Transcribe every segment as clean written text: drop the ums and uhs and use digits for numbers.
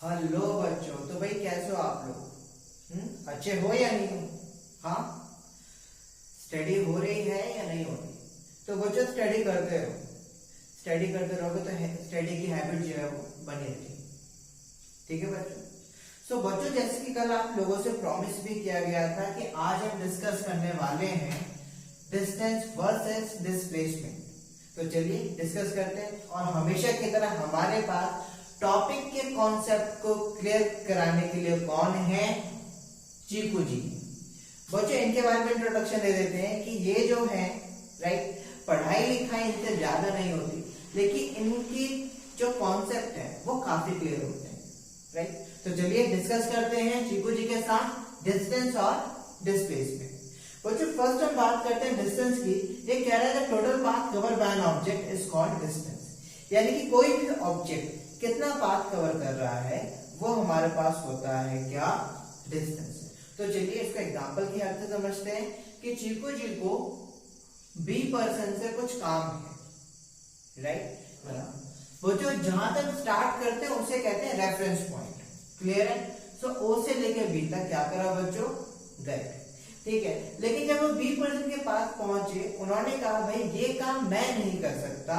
Hello बच्चों, तो भाई कैसे हो आप लोग? अच्छे हो या नहीं हो? हाँ, स्टडी हो रही है या नहीं हो रही? तो बच्चों स्टडी करते रहो, स्टडी करते रहोगे तो स्टडी की हैबिट जो है वो बनी रहेगी। ठीक है बच्चों? सो बच्चों, जैसे कि कल आप लोगों से प्रॉमिस भी किया गया था कि आज हम डिस्कस करने वाले हैं डिस्टेंस वर्सेस डिस्प्लेसमेंट। तो चलिए डिस्कस करते हैं। और हमेशा की तरह हमारे पास टॉपिक के कॉन्सेप्ट को क्लियर कराने के लिए कौन है? चीकू जी। बच्चों इनके बारे में इंट्रोडक्शन दे देते हैं कि ये जो है राइट, पढ़ाई लिखाई इनसे ज्यादा नहीं होती, लेकिन इनकी जो कॉन्सेप्ट है वो काफी क्लियर होते हैं राइट। तो चलिए डिस्कस करते हैं चीकू जी के साथ डिस्टेंस और डिस्प्लेसमेंट। बच्चों फर्स्ट हम बात करते हैं डिस्टेंस की। ये कह रहा है total path cover by an object is called distance, यानी कि कोई भी ऑब्जेक्ट कितना पाथ कवर कर रहा है वो हमारे पास होता है क्या? डिस्टेंस। तो चलिए इसका एग्जांपल की हेल्प से समझते हैं कि चीकू जी को बी पर्सन से कुछ काम है राइट। वो जो जहां तक स्टार्ट करते हैं उसे कहते हैं रेफरेंस पॉइंट। क्लियर है? सो ओ से लेकर बी तक क्या करा बच्चों? गए। ठीक है, लेकिन जब वो बी पर्सन के पास पहुंचे, उन्होंने कहा भाई ये काम मैं नहीं कर सकता,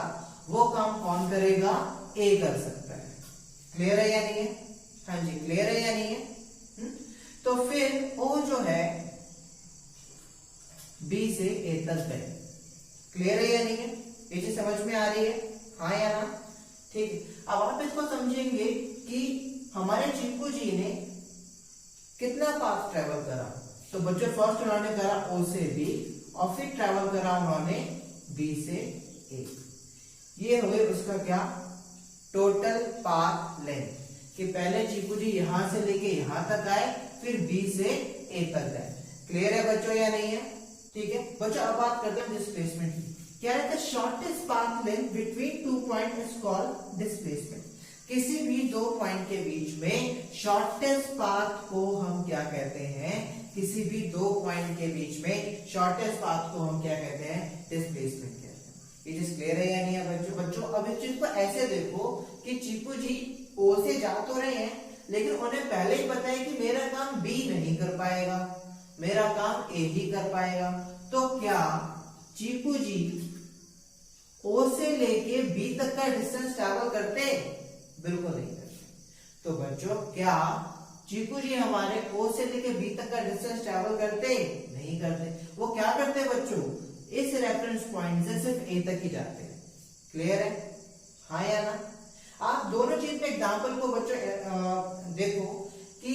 वो काम कौन करेगा? ए कर सकता है। क्लियर है या नहीं है? हाँ जी, क्लियर है या नहीं है? तो फिर ओ जो है बी से ए तक गए। क्लियर है या नहीं है? ये चीज समझ में आ रही है? हाँ या ना? ठीक है, अब आप इसको समझेंगे कि हमारे चीकू जी ने कितना पाथ ट्रेवल करा। तो बच्चों फर्स्ट उन्होंने करा ओ से बी और फिर ट्रेवल करा उन्होंने बी से ए। ये हो गई उसका क्या? Total path length. कि पहले चीकू जी यहां से लेके यहां तक आए, फिर बी से ए तक गए। क्लियर है बच्चों या नहीं है? ठीक है बच्चों, अब बात करते हैं डिस्प्लेसमेंट की। क्या है? Shortest path length between two point is called displacement. किसी भी दो पॉइंट के बीच में शॉर्टेस्ट पाथ को हम क्या कहते हैं? किसी भी दो पॉइंट के बीच में शॉर्टेस्ट पाथ को हम क्या कहते हैं? डिस्प्लेसमेंट कहते हैं। ये चीज क्लियर है या नहीं है बच्चों? बच्चों अब इस चीज को ऐसे देखो कि चीकू जी ओ से जा तो रहे हैं, लेकिन उन्हें पहले ही पता है कि मेरा काम बी नहीं कर पाएगा, मेरा काम ए ही कर पाएगा। तो क्या चीकू जी ओ से लेके बी तक का डिस्टेंस ट्रैवल करते? बिल्कुल नहीं करते। तो बच्चों क्या चीकू जी हमारे ओ से लेके बी तक का डिस्टेंस ट्रैवल करते? नहीं करते। वो क्या करते बच्चों? इस रेफरेंस पॉइंट से सिर्फ ए तक ही जाते हैं। क्लियर है? हाँ या ना? आप दोनों चीज में एग्जांपल को बच्चों देखो कि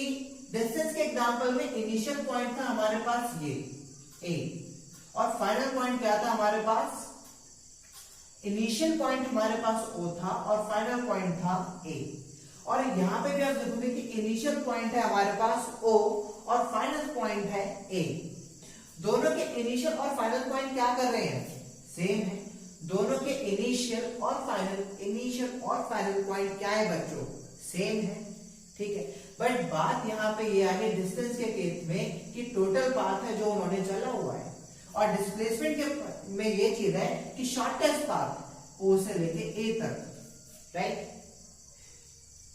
डिस्टेंस के एग्जांपल में इनिशियल पॉइंट था हमारे पास ये ए, और फाइनल पॉइंट क्या था हमारे पास? इनिशियल पॉइंट हमारे पास ओ था और फाइनल पॉइंट था ए। और यहां पे भी आप देखोगे कि इनिशियल पॉइंट है हमारे पास ओ और फाइनल पॉइंट है ए। दोनों के इनिशियल और फाइनल पॉइंट क्या कर रहे हैं? सेम है। दोनों के इनिशियल और फाइनल पॉइंट क्या है बच्चों? सेम है। ठीक है, बट बात यहाँ पे ये आ गई डिस्टेंस के केस में कि टोटल पाथ है जो उन्होंने चला हुआ है, और डिस्प्लेसमेंट के में ये चीज है कि शॉर्टेस्ट पाथ ओ से लेके ए तक। राइट?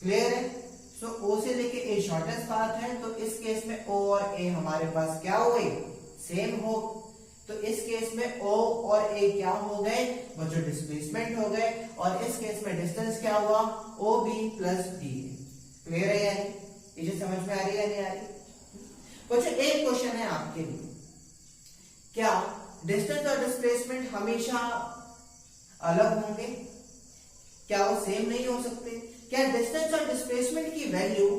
क्लियर है? सो ओ से लेके ए शॉर्टेस्ट पाथ है, तो इस केस में ओ और ए हमारे पास क्या हो गए? सेम हो। तो इस केस में O और A क्या हो गए बच्चों? डिस्प्लेसमेंट हो गए। और इस केस में डिस्टेंस क्या हुआ? OB plus B। क्लियर है या नहीं? ये चीज समझ में आ रही है या नहीं आ रही? बच्चों एक क्वेश्चन है आपके लिए, क्या डिस्टेंस और डिस्प्लेसमेंट हमेशा अलग होंगे? क्या वो सेम नहीं हो सकते? क्या डिस्टेंस और डिस्प्लेसमेंट की वैल्यू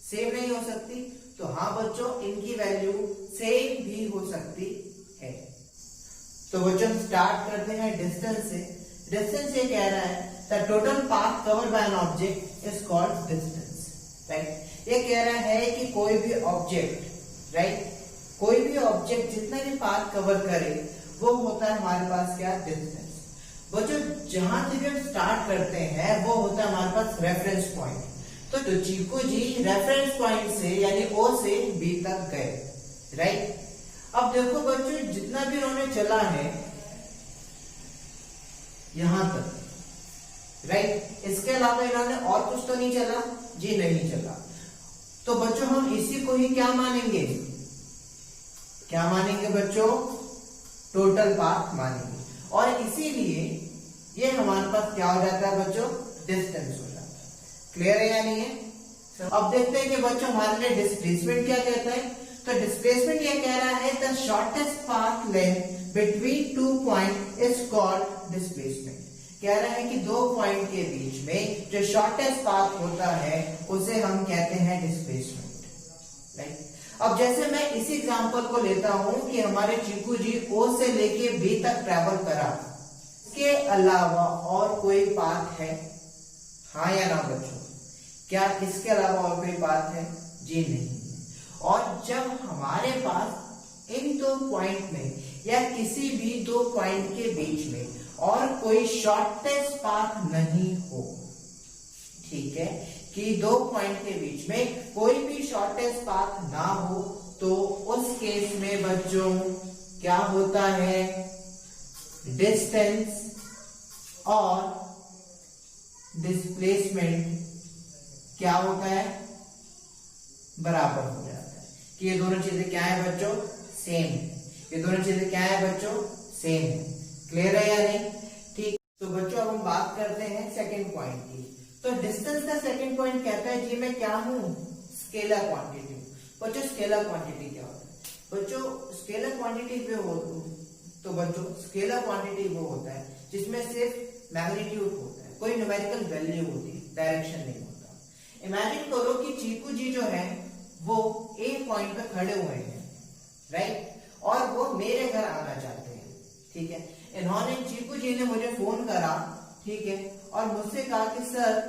सेम नहीं हो सकती? तो हाँ बच्चों, इनकी वैल्यू सेम भी हो सकती है। तो बच्चों स्टार्ट करते हैं डिस्टेंस से। डिस्टेंस ये कह रहा है the total path covered by an object is called distance. Right? ये कह रहा है कि कोई भी ऑब्जेक्ट राइट, कोई भी ऑब्जेक्ट जितना भी पाथ कवर करे वो होता है हमारे पास क्या? डिस्टेंस। बच्चों जहां से भी हम स्टार्ट करते हैं वो होता है हमारे पास रेफरेंस पॉइंट। तो चीकू जी रेफरेंस पॉइंट से यानी ओ से बी तक गए। राइट? अब देखो बच्चों जितना भी उन्होंने चला है यहां तक, राइट। इसके अलावा इन्होंने और कुछ तो नहीं चला जी, नहीं चला। तो बच्चों हम इसी को ही क्या मानेंगे, क्या मानेंगे बच्चों, टोटल पाथ मानेंगे। और इसीलिए ये हमारे पास क्या हो जाता है बच्चों, डिस्टेंस हो जाता है। क्लियर है या नहीं है? अब देखते हैं कि बच्चों हमारे लिए डिस्प्लेसमेंट क्या कहता है। तो डिस्प्लेसमेंट ये कह रहा है the shortest path length between 2 point is called displacement. कह रहा है कि 2 पॉइंट के बीच में जो शॉर्टेस्ट पाथ होता है उसे हम कहते हैं डिस्प्लेसमेंट, राइट। अब जैसे मैं इसी एग्जांपल को लेता हूं कि हमारे चीकू जी ओ से लेके बी तक ट्रैवल करा, इसके अलावा और कोई पाथ है, हाँ या ना बच्चों? क्या इसके अलावा और कोई पाथ है? जी नहीं। और जब हमारे पास इन 2 पॉइंट में या किसी भी 2 पॉइंट के बीच में और कोई शॉर्टेस्ट पाथ नहीं हो, ठीक है, कि 2 पॉइंट के बीच में कोई भी शॉर्टेस्ट पाथ ना हो, तो उस केस में बच्चों क्या होता है, डिस्टेंस और डिस्प्लेसमेंट क्या होता है, बराबर हो जाता है। कि ये दोनों चीजें क्या है बच्चों, सेम है। ये दोनों चीजें क्या है बच्चों, सेम है। क्लियर है या नहीं? ठीक। तो बच्चों अब हम बात करते हैं सेकंड पॉइंट की। तो डिस्टेंस का सेकंड पॉइंट कहता है जी मैं क्या हूं, स्केलर क्वांटिटी। बच्चों स्केलर क्वांटिटी क्या होता है? बच्चों स्केलर क्वांटिटी पे हो तो बच्चों स्केलर क्वांटिटी वो होता है जिसमें सिर्फ मैग्नीट्यूड होता है, कोई न्यूमेरिकल वैल्यू होती है, डायरेक्शन नहीं होता। इमेजिन करो कि चीकू जी जो है वो ए पॉइंट पे खड़े हुए हैं, राइट, और वो मेरे घर आना चाहते हैं, ठीक है। इन्होंने, चीकू जी ने मुझे फोन करा, ठीक है, और मुझसे कहा कि सर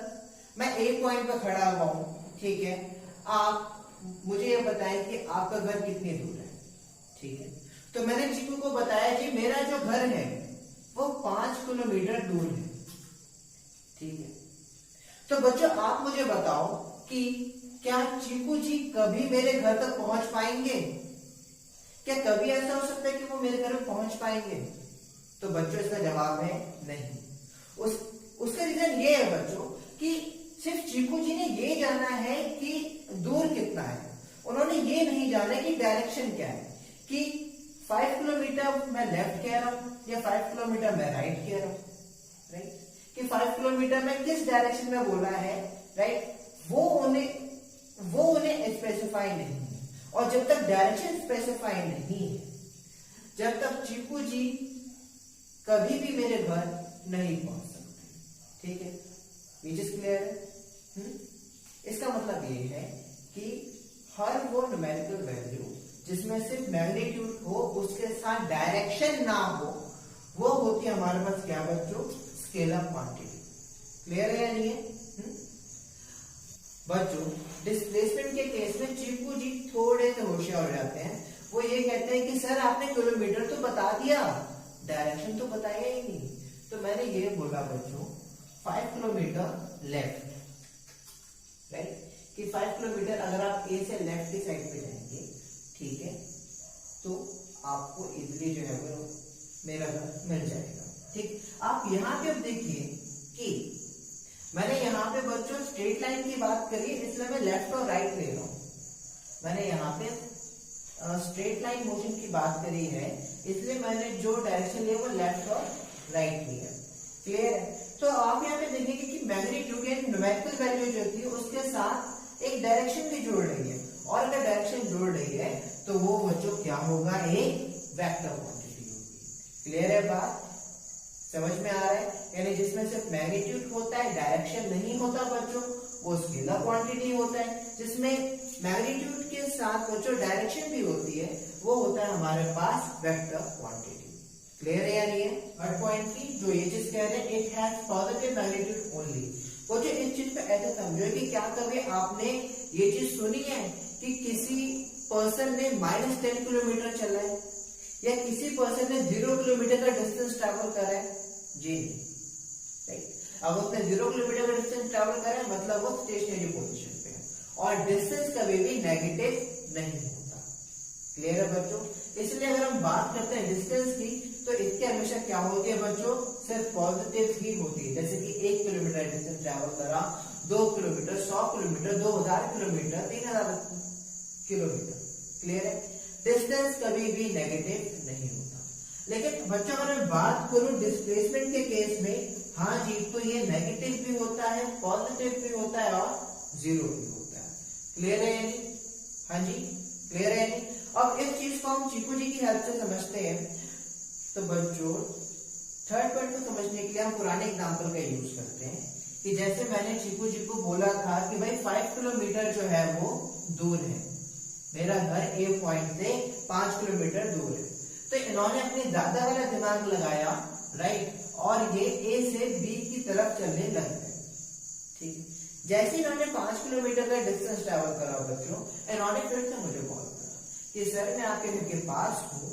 मैं ए पॉइंट पे खड़ा हुआ हूं, ठीक है, आप मुझे ये बताएं कि आपका घर कितनी दूर है, ठीक है। तो मैंने चीकू को बताया जी मेरा जो घर है वो 5 किलोमीटर दूर है, ठीक है। तो बच्चों आप मुझे बताओ कि क्या चीकू जी कभी मेरे घर तक पहुंच पाएंगे? क्या कभी ऐसा हो सकता है कि वो मेरे घर में पहुंच पाएंगे? तो बच्चों इसका जवाब है नहीं। उसका रीजन ये है बच्चों कि सिर्फ चीकू जी ने ये जाना है कि दूर कितना है, उन्होंने ये नहीं जाना कि डायरेक्शन क्या है, कि 5 किलोमीटर मैं लेफ्ट कह रहा हूं या 5 किलोमीटर मैं राइट कह रहा हूं, राइट, कि 5 किलोमीटर में किस डायरेक्शन में बोला है, राइट, वो उन्हें स्पेसिफाई नहीं है। और जब तक डायरेक्शन स्पेसिफाई नहीं है, जब तक चीकू जी कभी भी मेरे घर नहीं पहुंच सकते, ठीक है। विच इज क्लियर है? इसका मतलब ये है कि हर वो न्यूमेरिकल वैल्यू जिसमें सिर्फ मैग्नीट्यूड हो, उसके साथ डायरेक्शन ना हो, वो होती है हमारे पास क्या बच्चों, स्केलर क्वांटिटी। क्लियर है या नहीं है? बच्चों डिस्प्लेसमेंट के केस में चीकू जी थोड़े से होशियार हो जाते हैं। वो ये कहते हैं कि सर आपने किलोमीटर तो बता दिया, डायरेक्शन तो बताया ही नहीं। तो मैंने ये बोला बच्चों 5 किलोमीटर लेफ्ट, राइट, कि 5 किलोमीटर अगर आप ए से लेफ्ट की साइड पे जाएंगे, ठीक है, तो आपको इजिली जो है वो मेरा घर मिल जाएगा, ठीक। आप यहाँ पे अब देखिए कि मैंने यहाँ पे बच्चों स्ट्रेट लाइन की बात करी, इसलिए मैं लेफ्ट और राइट ले रहा हूं। मैंने यहाँ पे स्ट्रेट लाइन मोशन की बात करी है, इसलिए मैंने जो डायरेक्शन लिया वो लेफ्ट और राइट लिया। क्लियर है? तो आप यहाँ पे देखेंगे कि मैग्नीट्यूड या न्यूमेरिकल वैल्यू जो थी उसके साथ एक डायरेक्शन भी जोड़ रही है, और अगर डायरेक्शन जोड़ रही है तो वो बच्चों क्या होगा, एक वेक्टर क्वांटिटी होगी। क्लियर है बात? समझ में आ रहा है? यानी जिसमें सिर्फ मैग्नीट्यूड होता है, डायरेक्शन नहीं होता बच्चों, वो स्केलर क्वांटिटी होता है। जिसमें मैग्नीट्यूड के साथ बच्चों डायरेक्शन भी होती है, वो होता है हमारे पास वेक्टर क्वांटिटी। क्लियर है या नहीं है? थर्ड पॉइंट की जो ये चीज कह रहे हैं, it has positive magnitude only. बच्चों इस चीज पे ऐसे समझो कि क्या कभी आपने ये चीज सुनी है कि किसी पर्सन ने -10 किलोमीटर चला है, या किसी पर्सन ने 0 किलोमीटर का डिस्टेंस ट्रैवल करा है? जी नहीं, राइट। अब उसने 0 किलोमीटर का डिस्टेंस ट्रैवल करा है मतलब वो स्टेशनरी पोजीशन पे है, और डिस्टेंस कभी भी नेगेटिव नहीं होता। क्लियर है बच्चों? इसलिए अगर हम बात करते हैं डिस्टेंस की, तो इसकी हमेशा क्या होती है बच्चों, सिर्फ पॉजिटिव ही होती है, जैसे कि 1 किलोमीटर डिस्टेंस ट्रैवल करा, 2 kilometre, 100 kilometre, 2000 kilometre, 3000 kilometre. Clear है? डिस्टेंस कभी भी नेगेटिव नहीं होता। लेकिन बच्चों अगर मैं बात करूं डिस्प्लेसमेंट के केस में, हाँ जी, तो ये नेगेटिव भी होता है, पॉजिटिव भी होता है और जीरो भी होता है। क्लियर है यानी? हाँ जी, क्लियर है यानी? अब इस चीज को हम चीकू जी की हेल्प से समझते हैं। तो बच्चों थर्ड पॉइंट को समझने के लिए हम पुराने एग्जांपल का यूज करते हैं कि जैसे मैंने चीकू जी को बोला था कि भाई 5 किलोमीटर जो है वो दूर है, मेरा घर ए पॉइंट से 5 किलोमीटर दूर है। तो इन्होंने अपने ज्यादा वाला दिमाग लगाया, राइट, और ये ए से बी की तरफ चलने लग गए। ठीक है, जैसे इन्होंने 5 किलोमीटर का डिस्टेंस ट्रैवल करा बच्चों, इन्होंने फिर से मुझे कॉल करा कि सर मैं आपके घर के पास हूँ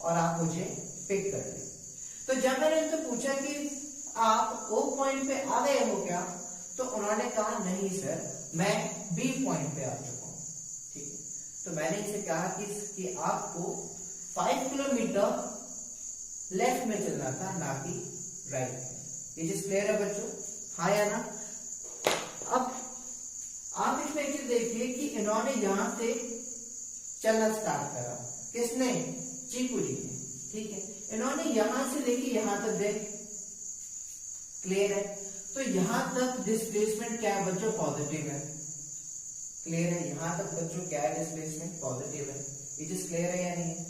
और आप मुझे पिक कर लें। तो जब मैंने उनसे पूछा कि आप ओ पॉइंट पे आ गए हो क्या, तो उन्होंने कहा नहीं सर, मैं बी पॉइंट पे आ चुका हूँ। ठीक है, तो मैंने इनसे कहा कि आपको 5 किलोमीटर लेफ्ट में चलना था, ना कि राइट में। ये चीज क्लियर है बच्चों? हाँ या ना? अब आप इसमें एक चीज देखिए कि इन्होंने यहां से चलना स्टार्ट करा, किसने? चीकू जी ने। ठीक है, इन्होंने यहां से लेके यहां तक गए। क्लियर है? तो यहां तक डिस्प्लेसमेंट क्या है बच्चों? पॉजिटिव है। क्लियर है? यहां तक बच्चों क्या है? डिस्प्लेसमेंट पॉजिटिव है। ये चीज क्लियर है या नहीं है?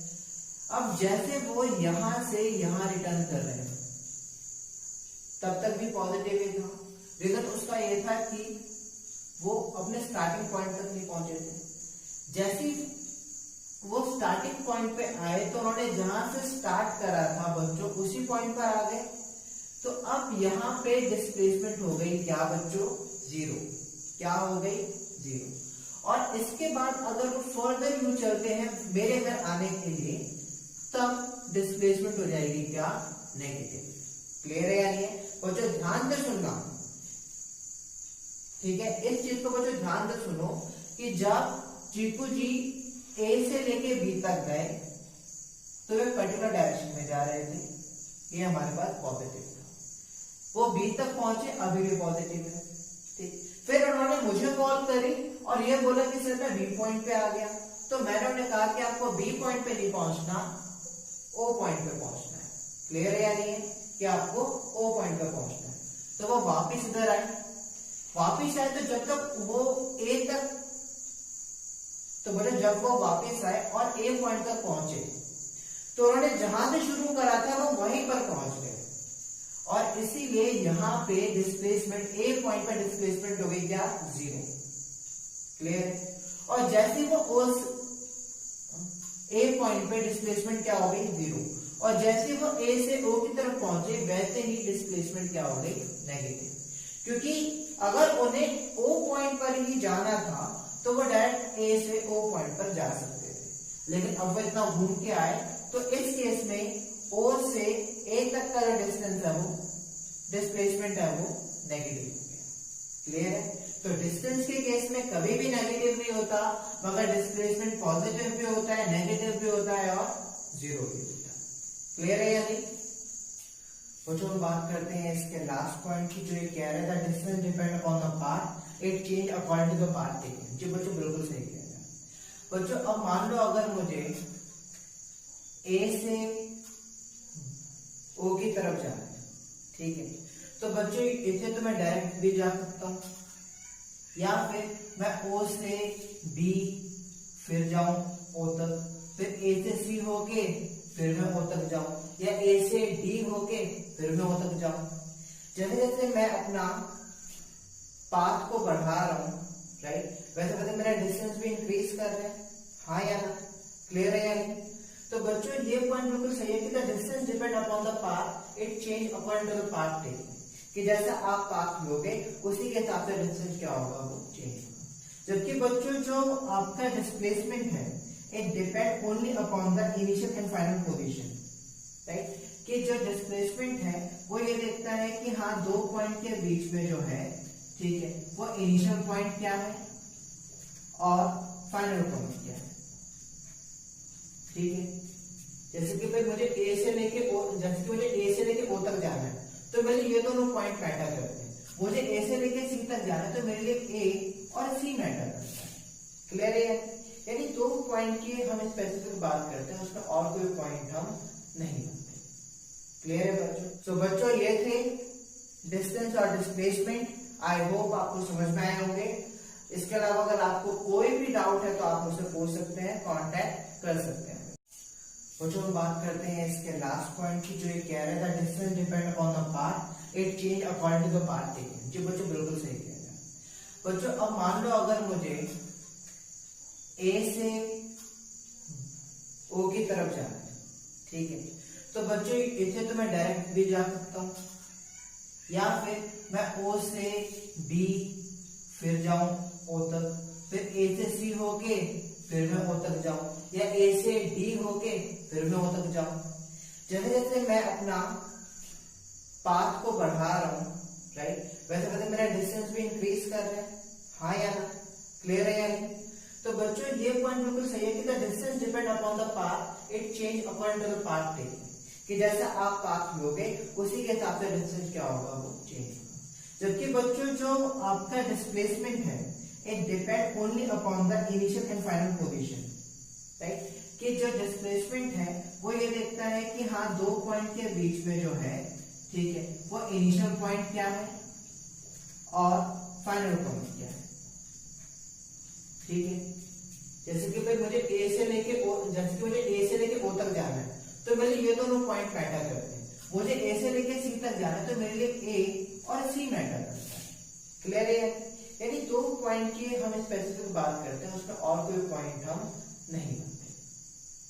अब जैसे वो यहां से यहां रिटर्न कर रहे हैं, तब तक भी पॉजिटिव ही था। रीजन उसका ये था कि वो अपने स्टार्टिंग पॉइंट तक नहीं पहुंचे थे। जैसे वो स्टार्टिंग पॉइंट पे आए तो उन्होंने जहां से स्टार्ट करा था बच्चों, उसी पॉइंट पर आ गए। तो अब यहाँ पे डिस्प्लेसमेंट हो गई क्या बच्चों? जीरो। क्या हो गई? जीरो। और इसके बाद अगर वो फर्दर यू चलते हैं मेरे घर आने के लिए, तब डिस्प्लेसमेंट हो जाएगी क्या? नेगेटिव। क्लियर है या नहीं है बच्चों? ध्यान से सुनना, ठीक है? इस चीज को बच्चों ध्यान से सुनो कि जब चीकू जी ए से लेके बी तक गए तो वे पर्टिकुलर डायरेक्शन में जा रहे थे, ये हमारे पास पॉजिटिव था। वो बी तक पहुंचे, अभी भी पॉजिटिव है। ठीक, फिर उन्होंने मुझे कॉल करी और ये बोला कि सर मैं बी पॉइंट पे आ गया। तो मैंने उन्हें कहा कि आपको बी पॉइंट पे नहीं पहुंचना, ओ पॉइंट पे पहुंचना है। क्लियर है या नहीं है कि आपको ओ पॉइंट पे पहुंचना है? तो वो वापिस इधर आए, वापिस आए तो जब तक वो ए तक, तो बोले जब वो वापिस आए और ए पॉइंट तक पहुंचे तो उन्होंने जहां से शुरू करा था वो वहीं पर पहुंच गए, और इसीलिए यहां पे डिस्प्लेसमेंट ए पॉइंट पर डिस्प्लेसमेंट हो गई क्या? जीरो। क्लियर? और जैसे वो उस ए पॉइंट पे डिस्प्लेसमेंट क्या हो गई? जीरो। और जैसे वो ए से ओ की तरफ पहुंचे वैसे ही डिस्प्लेसमेंट क्या हो गई? नेगेटिव। क्योंकि अगर उन्हें ओ पॉइंट पर ही जाना था तो वो डायरेक्ट ए से ओ पॉइंट पर जा सकते थे, लेकिन अब वो इतना घूम के आए तो इस केस में ओ से ए तक का जो डिस्टेंस है वो डिस्प्लेसमेंट है वो नेगेटिव हो गया। क्लियर है? तो डिस्टेंस के केस में कभी भी नेगेटिव नहीं होता, मगर डिस्प्लेसमेंट पॉजिटिव भी होता है, नेगेटिव भी होता है और जीरो भी होता है। क्लियर है या नहीं? बच्चों हम बात करते हैं इसके लास्ट पॉइंट की, जो ये कह रहा था distance depend upon the path, it change according to the path taken. जी बच्चों बिल्कुल सही कह रहे हैं। बच्चों अब मान लो अगर मुझे ए से ओ की तरफ जाना है, ठीक है, तो बच्चों इसे तो मैं डायरेक्ट भी जा सकता हूं, या फिर मैं ओ से बी फिर जाऊं ओ तक, फिर ए से सी होके फिर मैं ओ तक जाऊं, या ए से डी होके फिर मैं ओ तक जाऊं। जैसे जैसे मैं अपना पाथ को बढ़ा रहा हूं, राइट, वैसे वैसे मेरा डिस्टेंस भी इंक्रीज कर रहा है। हाँ या ना? क्लियर है या नहीं? तो बच्चों ये पॉइंट बिल्कुल सही है कि the distance depend upon the path, it change according to the path taken, कि जैसा आप पाथ लोगे उसी के हिसाब से डिस्टेंस क्या होगा? वो चेंज होगा। जबकि बच्चों जो आपका डिस्प्लेसमेंट है it depend only upon the initial and final position, right, कि जो डिस्प्लेसमेंट है वो ये देखता है कि हाँ दो पॉइंट के बीच में जो है, ठीक है, वो इनिशियल पॉइंट क्या है और फाइनल पॉइंट क्या है। ठीक है, जैसे कि भाई मुझे ए से लेके ओ, जैसे कि मुझे ए से लेके ओ तक जाना है, तो मेरे लिए ये दोनों पॉइंट मैटर करते हैं। मुझे ए से लेके सी तक जाना है, तो मेरे लिए ए और सी मैटर करता है। क्लियर है? यानी दो पॉइंट की हम स्पेसिफिक बात करते हैं, उसमें और कोई पॉइंट हम नहीं बनते। क्लियर है बच्चों? तो बच्चों ये थे डिस्टेंस और डिस्प्लेसमेंट। आई होप आपको समझ में आए होंगे। इसके अलावा अगर आपको कोई भी डाउट है तो आप मुझसे पूछ सकते हैं, कांटेक्ट कर सकते हैं। बच्चों हम बात करते हैं इसके लास्ट पॉइंट की, जो ये कह रहा था distance depend upon the path, it change according to the path taken. जी बच्चों बिल्कुल सही कह रहे हैं। बच्चों अब मान लो अगर मुझे ए से ओ की तरफ जाना है, ठीक है, तो बच्चों इसे तो मैं डायरेक्ट भी जा सकता हूं, या फिर मैं ओ से बी फिर जाऊं ओ तक, फिर ए से सी होके फिर मैं ओ तक जाऊं, या ए से डी होके फिर मैं ओ तक जाऊं। जैसे जैसे मैं अपना पाथ को बढ़ा रहा हूं, राइट, वैसे वैसे मेरा डिस्टेंस भी इंक्रीज कर रहा है। हाँ या ना? क्लियर है या नहीं? तो बच्चों ये पॉइंट बिल्कुल सही है कि the distance depend upon the path, it change according to the path taken, कि जैसा आप पाथ लोगे उसी के हिसाब से डिस्टेंस क्या होगा, वो चेंज होगा। जबकि बच्चों जो आपका डिस्प्लेसमेंट है, it depend only upon the initial and final position, right, कि जो डिस्प्लेसमेंट है वो ये देखता है कि हाँ दो पॉइंट के बीच में जो है, ठीक है, वो इनिशियल पॉइंट क्या है और फाइनल पॉइंट क्या है। ठीक है, जैसे कि भाई मुझे ए से लेके ओ, जैसे कि मुझे ए से लेके ओ तक जाना है, तो मेरे लिए ये दोनों पॉइंट मैटर करते हैं। मुझे ए से लेके सी तक जाना है, तो मेरे लिए ए और सी मैटर करता है। क्लियर है? यानी दो पॉइंट की हम स्पेसिफिक बात करते हैं, उसमें और कोई पॉइंट हम नहीं बनते।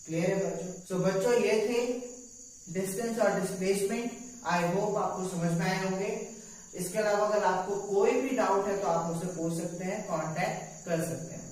क्लियर है बच्चों? तो बच्चों ये थे डिस्टेंस और डिस्प्लेसमेंट। आई होप आपको समझ में आए होंगे। इसके अलावा अगर आपको कोई भी डाउट है तो आप मुझसे पूछ सकते हैं, कांटेक्ट कर सकते हैं।